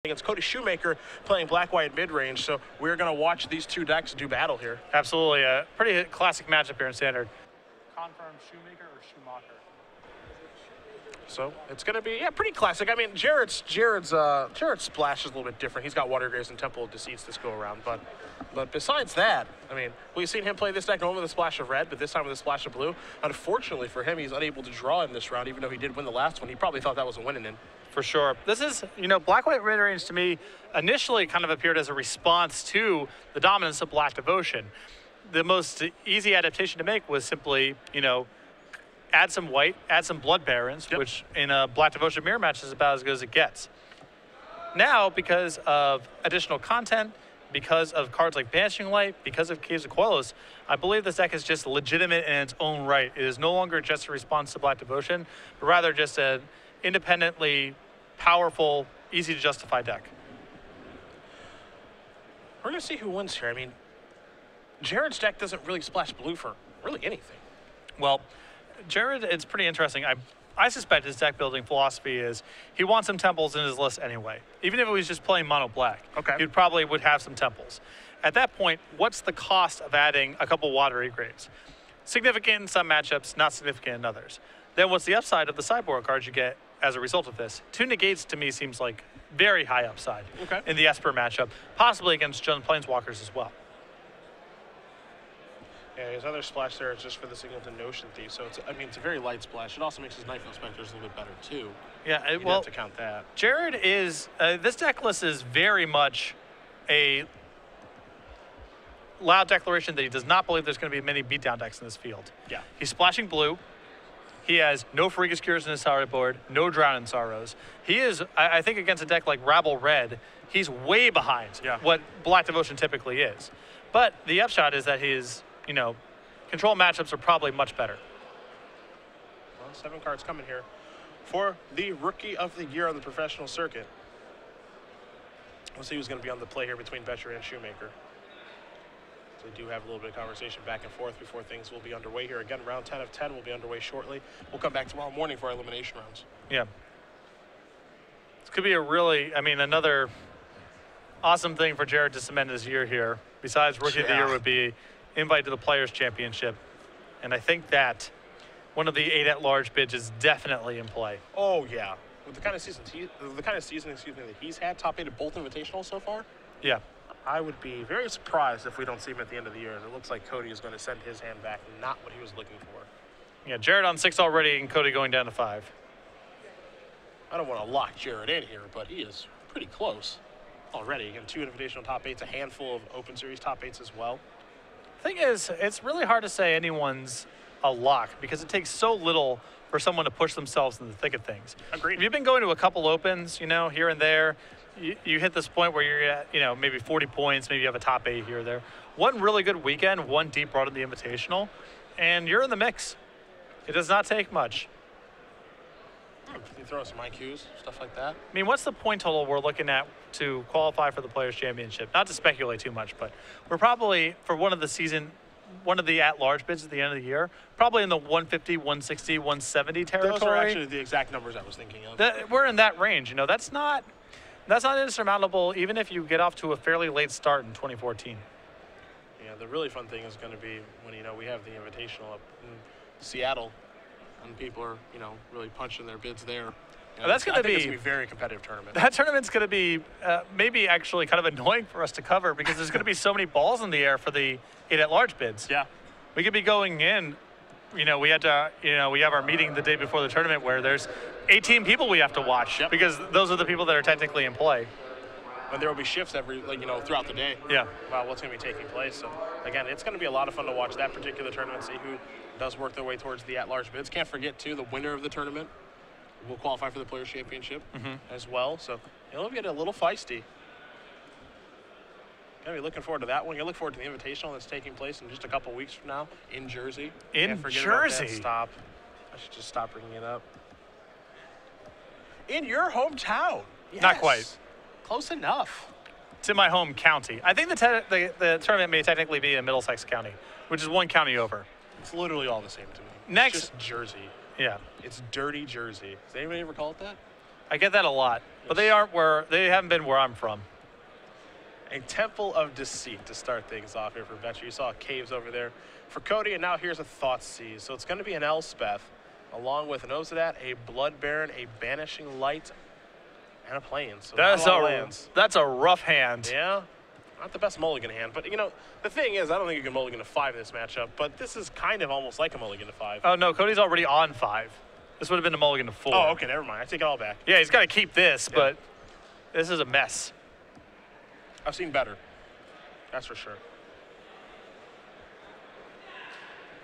against Cody Shoemaker playing black-white mid-range, so we're going to watch these two decks do battle here. Absolutely. A pretty classic matchup here in Standard. Confirm Shoemaker or Shoemaker? So it's going to be, pretty classic. I mean, Jared's splash is a little bit different. He's got Water Graves and Temple of Deceits this go around, but besides that, I mean, we've seen him play this deck normally with a splash of red, but this time with a splash of blue. Unfortunately for him, he's unable to draw in this round, even though he did win the last one. He probably thought that was a winning in. For sure. This is, black-white mid-range to me initially kind of appeared as a response to the dominance of Black Devotion. The most easy adaptation to make was simply, add some white, add some Blood Barons, which in a Black Devotion mirror match is about as good as it gets. Now, because of additional content, because of cards like Banishing Light, because of Caves of Quellos, I believe this deck is just legitimate in its own right. It is no longer just a response to Black Devotion, but rather just an independently powerful, easy to justify deck. We're going to see who wins here. I mean, Jared's deck doesn't really splash blue for really anything. Well, Jared, it's pretty interesting. I suspect his deck building philosophy is he wants some temples in his list anyway. Even if he was just playing mono black, he probably would have some temples. At that point, what's the cost of adding a couple Watery Graves? Significant in some matchups, not significant in others. Then what's the upside of the sideboard cards you get as a result of this? 2 negates to me seems like very high upside in the Esper matchup, possibly against Jund Planeswalkers as well. Yeah, his other splash there is just for the Singleton Notion Thief, so it's a very light splash. It also makes his Nightfall Specters a little bit better too. Yeah, you have to count that. Jared is this deck list is very much a loud declaration that he does not believe there's going to be many beatdown decks in this field. Yeah, he's splashing blue. He has no Freakish Cures in his sideboard, no Drown in Sorrows. He is, I think, against a deck like Rabble Red, he's way behind what Black Devotion typically is. But the upshot is that his control matchups are probably much better. Well, 7 cards coming here for the Rookie of the Year on the professional circuit. We'll see who's going to be on the play here between Boettcher and Shoemaker. So we do have a little bit of conversation back and forth before things will be underway here. Again, round 10 of 10 will be underway shortly. We'll come back tomorrow morning for our elimination rounds. Yeah. This could be a really, another awesome thing for Jared to cement his year here. Besides Rookie of the Year would be invite to the Players' Championship. And I think that one of the 8 at-large bids is definitely in play. Oh, yeah. With the kind of season that he's had, top 8 at both invitationals so far. Yeah. I would be very surprised if we don't see him at the end of the year. And it looks like Cody is going to send his hand back, not what he was looking for. Yeah, Jared on 6 already and Cody going down to 5. I don't want to lock Jared in here, but he is pretty close already. Again, 2 invitational top 8s, a handful of Open Series top 8s as well. Thing is, it's really hard to say anyone's a lock because it takes so little for someone to push themselves in the thick of things. Agreed. If you've been going to a couple opens, here and there, you hit this point where you're at, maybe 40 points, maybe you have a top 8 here or there. One really good weekend, one deep run in the Invitational, and you're in the mix. It does not take much. You throw some IQs, stuff like that. What's the point total we're looking at to qualify for the Players' Championship? Not to speculate too much, but we're probably, for one of the at-large bids at the end of the year, probably in the 150, 160, 170 territory. Those are actually the exact numbers I was thinking of. We're in that range. That's not insurmountable, even if you get off to a fairly late start in 2014. Yeah, the really fun thing is going to be when, we have the Invitational up in Seattle, and people are, really punching their bids there. That's going to be a very competitive tournament. That tournament's going to be maybe actually kind of annoying for us to cover because there's going to be so many balls in the air for the 8 at-large bids. Yeah. We could be going in, we have our meeting the day before the tournament where there's 18 people we have to watch because those are the people that are technically in play. And there will be shifts throughout the day. Yeah. About what's going to be taking place. So again, it's going to be a lot of fun to watch that particular tournament, see who does work their way towards the at-large bids. Can't forget too, the winner of the tournament will qualify for the Players' Championship as well. So it'll get a little feisty. Gonna be looking forward to that one. You look forward to the Invitational that's taking place in just a couple weeks from now in Jersey. In Jersey. Stop. I should just stop bringing it up. In your hometown. Yes. Not quite. Close enough. It's in my home county. I think the tournament may technically be in Middlesex County, which is one county over. It's literally all the same to me. Next. It's just Jersey. Yeah. It's dirty Jersey. Does anybody ever call it that? I get that a lot, but they haven't been where I'm from. A Temple of Deceit to start things off here for Boettcher. You saw caves over there for Cody, and now here's a Thoughtseize. So it's going to be an Elspeth, along with an Ozadat, a Blood Baron, a Banishing Light, and a Plains. So that's a rough hand. Yeah, not the best mulligan hand, but the thing is, I don't think you can mulligan to 5 in this matchup, but this is kind of almost like a mulligan to 5. Oh no, Cody's already on 5. This would have been a mulligan to 4. Oh, okay, never mind. I take it all back. Yeah, he's got to keep this, but this is a mess. I've seen better. That's for sure.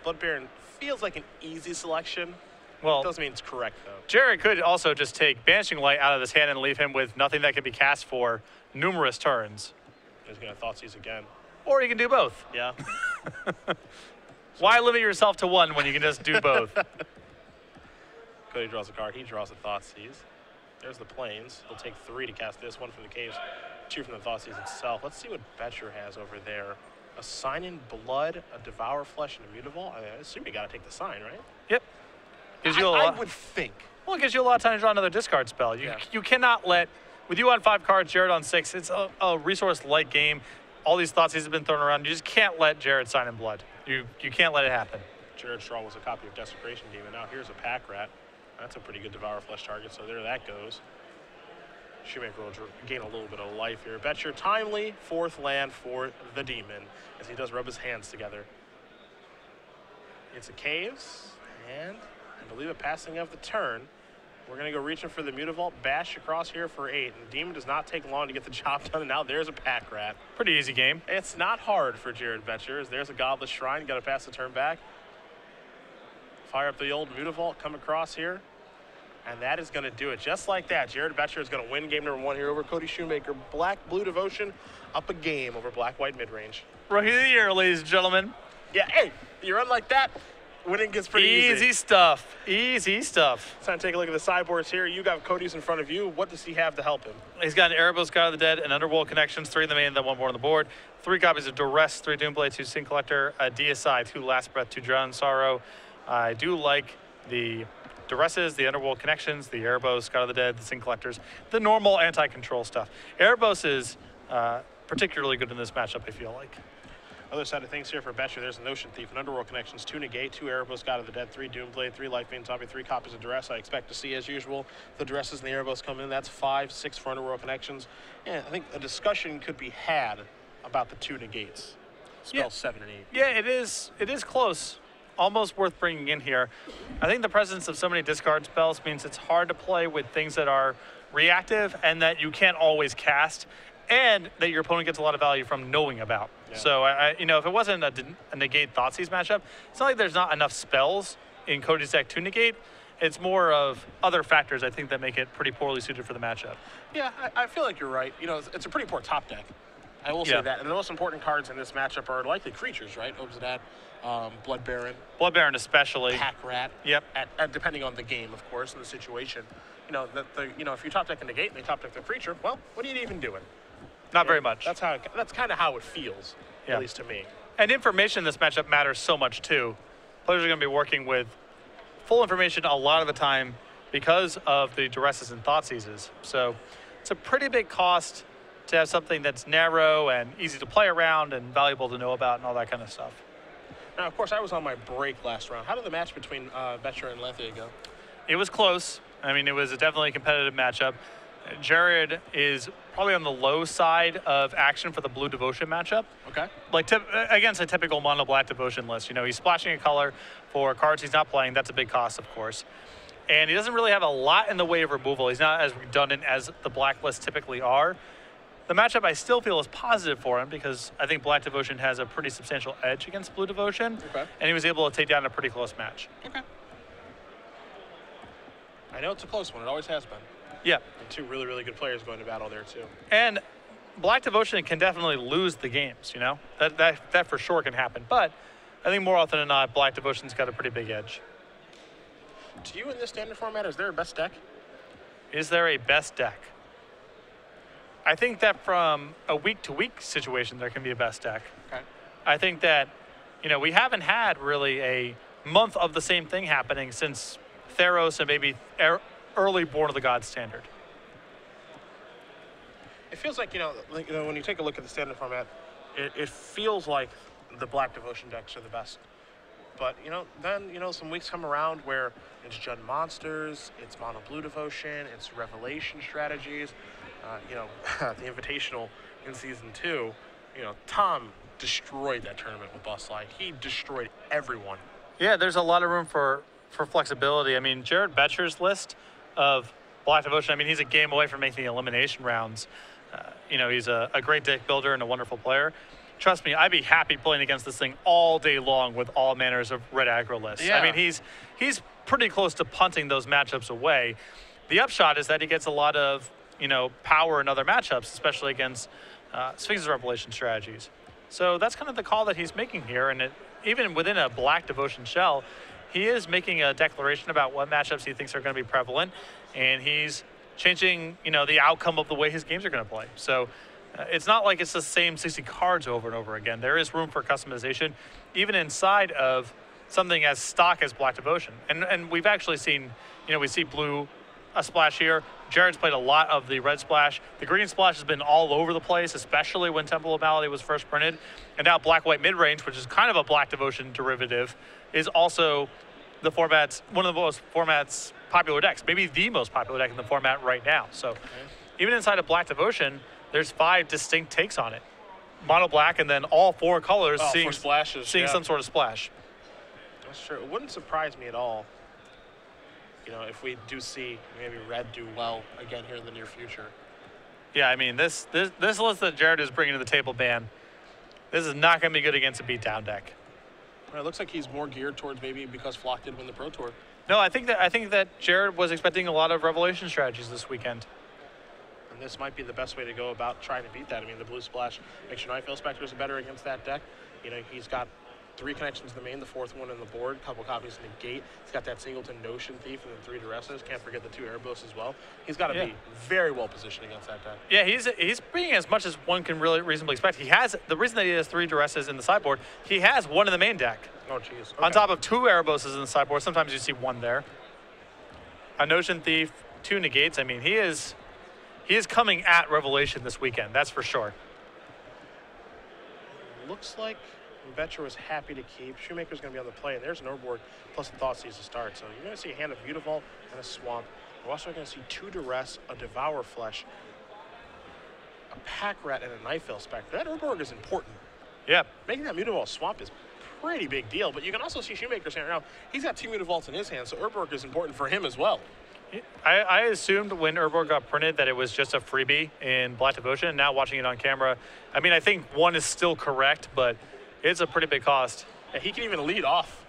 Blood Baron feels like an easy selection. Well, it doesn't mean it's correct, though. Jared could also just take Banishing Light out of his hand and leave him with nothing that can be cast for numerous turns. He's going to Thoughtseize again. Or you can do both. Yeah. Why limit yourself to one when you can just do both? Cody draws a card. He draws a Thoughtseize. There's the Plains. He'll take 3 to cast this, 1 from the caves, 2 from the Thoughtseize itself. Let's see what Boettcher has over there. A Sign in Blood, a Devour Flesh, and a Mutavault. I assume you got to take the sign, right? Yep. I would think. Well, it gives you a lot of time to draw another discard spell. You cannot let, with you on 5 cards, Jared on 6, it's a resource-light game. All these Thoughtseize have been thrown around. You just can't let Jared Sign in Blood. You can't let it happen. Jared's draw was a copy of Desecration Demon. Now here's a Pack Rat. That's a pretty good Devour Flesh target, so there that goes. Shoemaker will gain a little bit of life here. Boettcher, timely 4th land for the Demon as he does rub his hands together. It's a Caves, and I believe a passing of the turn. We're going to go reaching for the Mutavault, bash across here for 8, and the Demon does not take long to get the job done, and now there's a Pack Rat. Pretty easy game. It's not hard for Jared Boettcher, as there's a Godless Shrine. Got to pass the turn back. Fire up the old Mutavault, come across here. And that is going to do it. Just like that, Jared Boettcher is going to win game number 1 here over Cody Shoemaker. Black-Blue Devotion up a game over Black-White Midrange. Rookie of the year, ladies and gentlemen. Yeah, hey, you run like that, winning gets pretty easy. Easy stuff. Easy stuff. Let's take a look at the sideboards here. You got Cody's in front of you. What does he have to help him? He's got an Erebos, God of the Dead, and Underworld Connections, 3 in the main, then 1 more on the board. 3 copies of Duress, 3 Doomblade, 2 Sin Collector, a Deicide, 2 Last Breath, 2 Drown in Sorrow. I do like the Duresses, the Underworld Connections, the Erebos, God of the Dead, the Sin Collectors, the normal anti-control stuff. Erebos is particularly good in this matchup, I feel like. Other side of things here for Boettcher, there's an Ocean Thief, an Underworld Connections, 2 Negate, 2 Erebos, God of the Dead, 3 Doomblade, 3 Lifebane Zombie, 3 copies of Duress. I expect to see, as usual, the Duresses and the Erebos come in. That's 5, 6 for Underworld Connections. Yeah, I think a discussion could be had about the 2 Negates. Spell 7 and 8. Yeah, it is close. Almost worth bringing in here. I think the presence of so many discard spells means it's hard to play with things that are reactive and that you can't always cast, and that your opponent gets a lot of value from knowing about. Yeah. So, if it wasn't a Negate Thoughtseize matchup, it's not like there's not enough spells in Cody's deck to negate. It's more of other factors, I think, that make it pretty poorly suited for the matchup. Yeah, I feel like you're right. It's a pretty poor top deck. I will say that. And the most important cards in this matchup are likely creatures, right? Ozadat, Blood Baron. Blood Baron especially. Pack Rat. Yep. At depending on the game, of course, and the situation. If you top deck a Negate and they top deck the creature, well, what are you even doing? Not very much. That's kind of how it feels, at least to me. And information in this matchup matters so much too. Players are going to be working with full information a lot of the time because of the Duresses and Thoughtseizes. So it's a pretty big cost to have something that's narrow and easy to play around and valuable to know about and all that kind of stuff. Now, of course, I was on my break last round. How did the match between Boettcher and Lethia go? It was close. I mean, it was definitely a competitive matchup. Jared is probably on the low side of action for the Blue Devotion matchup. Okay. Like against a typical mono black Devotion list. He's splashing a color for cards he's not playing. That's a big cost, of course. And he doesn't really have a lot in the way of removal. He's not as redundant as the black lists typically are. The matchup I still feel is positive for him because I think Black Devotion has a pretty substantial edge against Blue Devotion. Okay. And he was able to take down a pretty close match. Okay. I know it's a close one. It always has been. Yeah. And 2 really, really good players going to battle there, too. And Black Devotion can definitely lose the games, That for sure can happen. But I think more often than not, Black Devotion's got a pretty big edge. To you in this standard format, is there a best deck? Is there a best deck? I think that from a week-to-week situation, there can be a best deck. Okay. I think that, we haven't had really a month of the same thing happening since Theros and maybe early Born of the Gods standard. It feels like, when you take a look at the standard format, it feels like the Black Devotion decks are the best. But, then, some weeks come around where it's Jund Monsters, it's Mono Blue Devotion, it's Revelation Strategies, the Invitational in Season 2. Tom destroyed that tournament with Bus Slide. He destroyed everyone. Yeah, there's a lot of room for flexibility. I mean, Jared Boettcher's list of Black Devotion, I mean, he's a game away from making the elimination rounds. He's a great deck builder and a wonderful player. Trust me, I'd be happy playing against this thing all day long with all manners of red aggro lists. Yeah. I mean, he's pretty close to punting those matchups away. The upshot is that he gets a lot of, power in other matchups, especially against Sphinx's Revelation strategies. So that's kind of the call that he's making here. And even within a Black Devotion shell, he is making a declaration about what matchups he thinks are going to be prevalent. And he's changing, the outcome of the way his games are going to play. So it's not like it's the same 60 cards over and over again. There is room for customization, even inside of something as stock as Black Devotion. And we've actually seen, we see blue a splash here. Jared's played a lot of the red splash. The green splash has been all over the place, especially when Temple of Malady was first printed. And now Black-White Midrange, which is kind of a Black Devotion derivative, is also one of the most popular decks, maybe the most popular deck in the format right now. So even inside of Black Devotion, there's 5 distinct takes on it. Mono black, and then all 4 colors seeing some sort of splash. That's true. It wouldn't surprise me at all, if we do see maybe red do well again here in the near future. Yeah, I mean, this list that Jared is bringing to the table, Dan, this is not going to be good against a beatdown deck. Well, it looks like he's more geared towards maybe because Flock did win the Pro Tour. No, I think that Jared was expecting a lot of Revelation strategies this weekend. And this might be the best way to go about trying to beat that. I mean, the blue splash makes your Nightveil Specters better against that deck. He's got 3 connections to the main, the 4th one in the board, a couple copies in the gate. He's got that Singleton Notion Thief and then 3 Duresses. Can't forget the 2 Erebos as well. He's got to be very well positioned against that deck. Yeah, he's bringing as much as one can really reasonably expect. The reason that he has 3 Duresses in the sideboard, he has 1 in the main deck. Oh, jeez. Okay. On top of 2 Ereboses in the sideboard. Sometimes you see 1 there. A Notion Thief, 2 negates. I mean, he is coming at Revelation this weekend, that's for sure. Looks like Boettcher was happy to keep. Shoemaker's going to be on the play, and there's an Urborg plus the Thoughtseize to start. So you're going to see a hand of Mutavault and a Swamp. We're also going to see 2 Duress, a Devour Flesh, a Pack Rat, and a Nightveil Spectre. That Urborg is important. Yeah. Making that Mutavault Swamp is pretty big deal, but you can also see Shoemaker's hand around. He's got 2 Mutavaults in his hand, so Urborg is important for him as well. I assumed when Urborg got printed that it was just a freebie in Black Devotion. Now watching it on camera, I mean, I think 1 is still correct, but it's a pretty big cost. Yeah, he can even lead off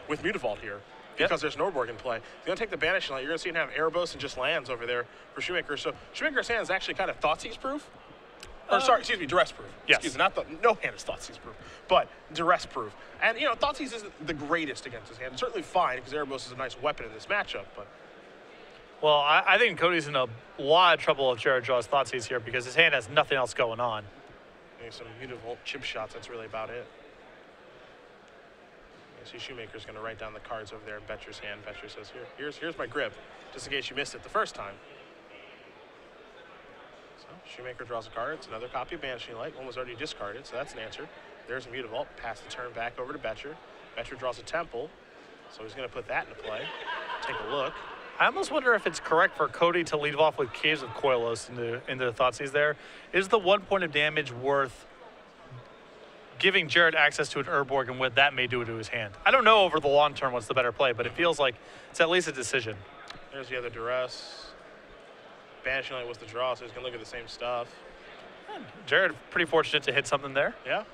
with Mutavault here because there's an Urborg in play. You're going to take the Banishing Light. You're going to see him have Erebos and just lands over there for Shoemaker. So Shoemaker's hand is actually kind of Thoughtseize proof. Or Duress proof. Yes. Excuse me, no hand is Thoughtseize proof, but Duress proof. And, Thoughtseize isn't the greatest against his hand. It's certainly fine because Erebos is a nice weapon in this matchup, but... Well, I think Cody's in a lot of trouble if Jared draws Thoughtseize here because his hand has nothing else going on. Maybe some Mutavault chip shots, that's really about it. You see Shoemaker's going to write down the cards over there in Boettcher's hand. Boettcher says, here's my grip, just in case you missed it the first time. So Shoemaker draws a card. It's another copy of Banishing Light. One was already discarded, so that's an answer. There's a Mutavault. Pass the turn back over to Boettcher. Boettcher draws a Temple, so he's going to put that into play. Take a look. I almost wonder if it's correct for Cody to lead off with Caves of Koilos into the Thoughtseize there. Is the 1 point of damage worth giving Jared access to an Urborg and what that may do to his hand? I don't know over the long term what's the better play, but it feels like it's at least a decision. There's the other Duress. Banishing Light was the draw, so he's going to look at the same stuff. Jared, pretty fortunate to hit something there. Yeah.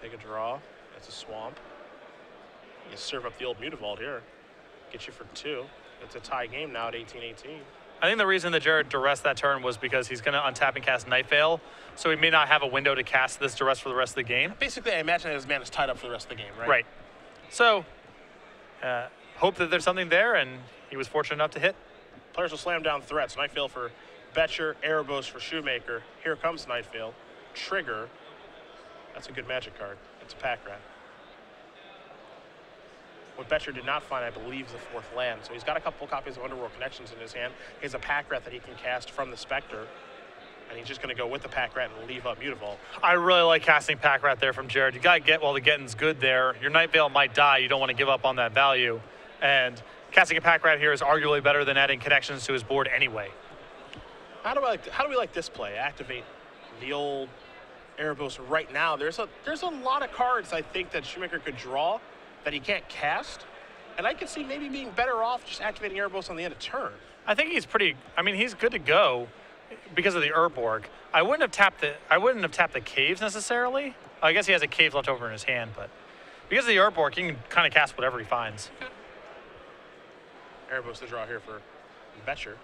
Take a draw. That's a Swamp. You serve up the old Mutavault here. Get you for 2. It's a tie game now at 18-18. I think the reason that Jared Duress that turn was because he's going to untap and cast Nightveil, so he may not have a window to cast this Duress for the rest of the game. Basically, I imagine his man is tied up for the rest of the game, right? Right. So, hope that there's something there, and he was fortunate enough to hit. Players will slam down threats. Nightveil for Boettcher, Erebos for Shoemaker. Here comes Nightveil. Trigger. That's a good Magic card. It's a Pack Rat. What Boettcher did not find, I believe, is the 4th land. So he's got a couple copies of Underworld Connections in his hand. He has a Pack Rat that he can cast from the Spectre. And he's just going to go with the Pack Rat and leave up Mutavault. I really like casting Pack Rat there from Jared. You got to get while the getting's good there. Your Night Veil might die. You don't want to give up on that value. And casting a Pack Rat here is arguably better than adding connections to his board anyway. How do we like this play? Activate the old Erebos right now. There's a lot of cards I think that Shoemaker could draw that he can't cast, and I could see maybe being better off just activating Erebos on the end of turn. I think he's he's good to go because of the Urborg. I wouldn't have tapped the caves necessarily. I guess he has a cave left over in his hand, but because of the Urborg, he can kind of cast whatever he finds. Okay. Erebos to draw here for Boettcher,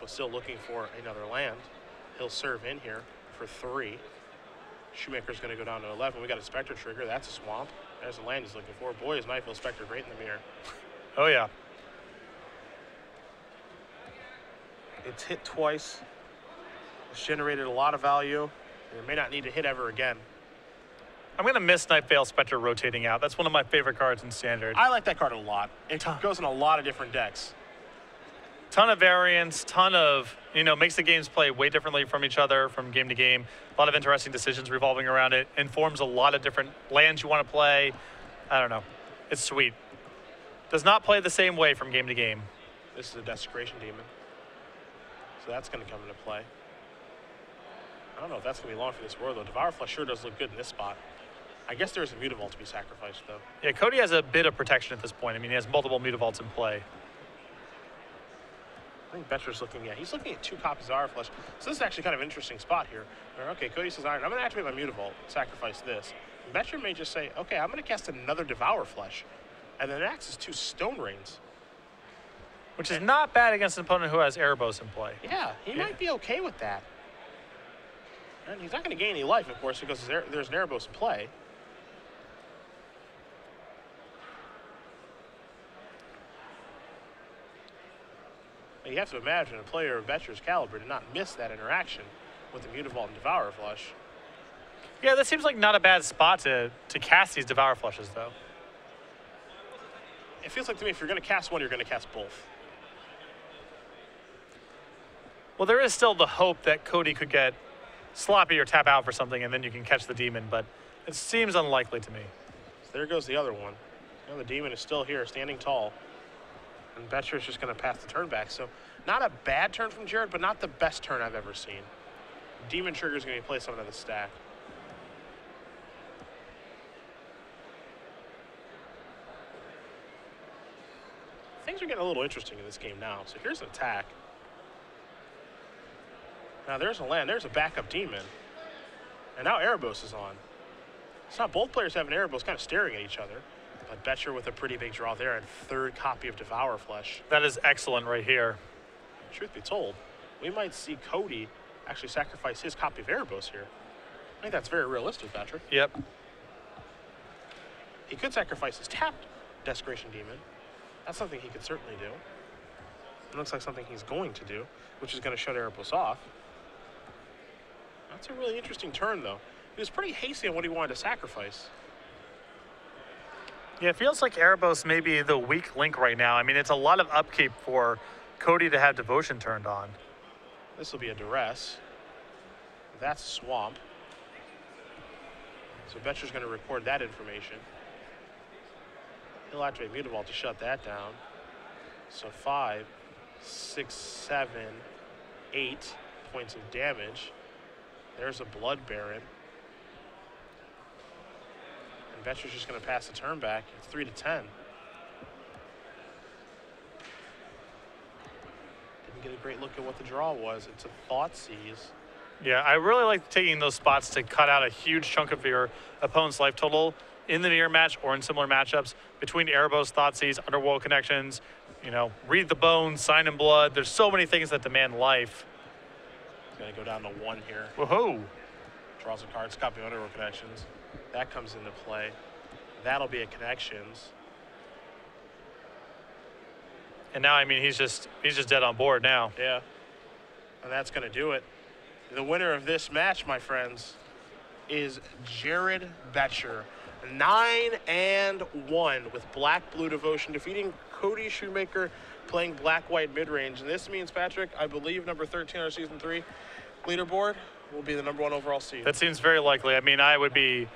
but still looking for another land. He'll serve in here for 3. Shoemaker's going to go down to 11. We got a Spectre trigger. That's a swamp. There's the land he's looking for. Boy, is Night Veil Spectre great in the mirror. Oh, yeah. It's hit twice. It's generated a lot of value. It may not need to hit ever again. I'm going to miss Night Veil Spectre rotating out. That's one of my favorite cards in Standard. I like that card a lot. It goes in a lot of different decks. Ton of variance, ton of, makes the games play way differently from each other from game to game. A lot of interesting decisions revolving around it. Informs a lot of different lands you want to play. I don't know. It's sweet. Does not play the same way from game to game. This is a Desecration Demon. So that's going to come into play. I don't know if that's going to be long for this world, though. Devour Flesh sure does look good in this spot. I guess there's a Mutavault to be sacrificed, though. Yeah, Cody has a bit of protection at this point. He has multiple Mutavaults in play. I think Boettcher's he's looking at 2 copies of Devour Flesh. So this is actually kind of an interesting spot here. Okay, Cody says, Iron, I'm going to activate my Mutavault, sacrifice this. And Boettcher may just say, okay, I'm going to cast another Devour Flesh. And then next is 2 Stone Rains. Which is not bad against an opponent who has Erebos in play. Yeah, he might be okay with that. And he's not going to gain any life, of course, because there's an Erebos in play. You have to imagine a player of Boettcher's caliber did not miss that interaction with the Mutavault and Devour Flesh. Yeah, that seems like not a bad spot to cast these Devour Flushes, though. It feels like to me if you're going to cast one, you're going to cast both. Well, there is still the hope that Cody could get sloppy or tap out for something, and then you can catch the demon, but it seems unlikely to me. So there goes the other one. The demon is still here, standing tall. And Boettcher is just going to pass the turn back. So not a bad turn from Jared, but not the best turn I've ever seen. Demon trigger is going to be placed onto the stack. Things are getting a little interesting in this game now. So here's an attack. Now there's a land. There's a backup demon. And now Erebos is on. It's not both players have an Erebos kind of staring at each other. But Boettcher with a pretty big draw there and 3rd copy of Devour Flesh. That is excellent right here. Truth be told, we might see Cody actually sacrifice his copy of Erebos here. I think that's very realistic, Patrick. Yep. He could sacrifice his tapped Desecration Demon. That's something he could certainly do. It looks like something he's going to do, which is going to shut Erebos off. That's a really interesting turn, though. He was pretty hasty on what he wanted to sacrifice. Yeah, it feels like Erebos may be the weak link right now. It's a lot of upkeep for Cody to have Devotion turned on. This will be a Duress. That's Swamp. So Boettcher's going to record that information. He'll activate Mutavault to shut that down. So 5, 6, 7, 8 points of damage. There's a Blood Baron. Boettcher's just going to pass the turn back. It's 3 to 10. Didn't get a great look at what the draw was. It's a Thoughtseize. Yeah, I really like taking those spots to cut out a huge chunk of your opponent's life total in the mirror match or in similar matchups between Erebos, Thoughtseize, Underworld Connections, Read the Bones, Sign in Blood. There's so many things that demand life. It's going to go down to 1 here. Woohoo! Draws a card, copy of Underworld Connections. That comes into play. That'll be a Connections. And now, he's just dead on board now. Yeah. And that's going to do it. The winner of this match, my friends, is Jared Boettcher. 9-1 with Black Blue Devotion, defeating Cody Shoemaker, playing Black White mid-range. And this means, Patrick, I believe number 13 on our Season 3 leaderboard will be the #1 overall seed. That seems very likely. I mean, I would be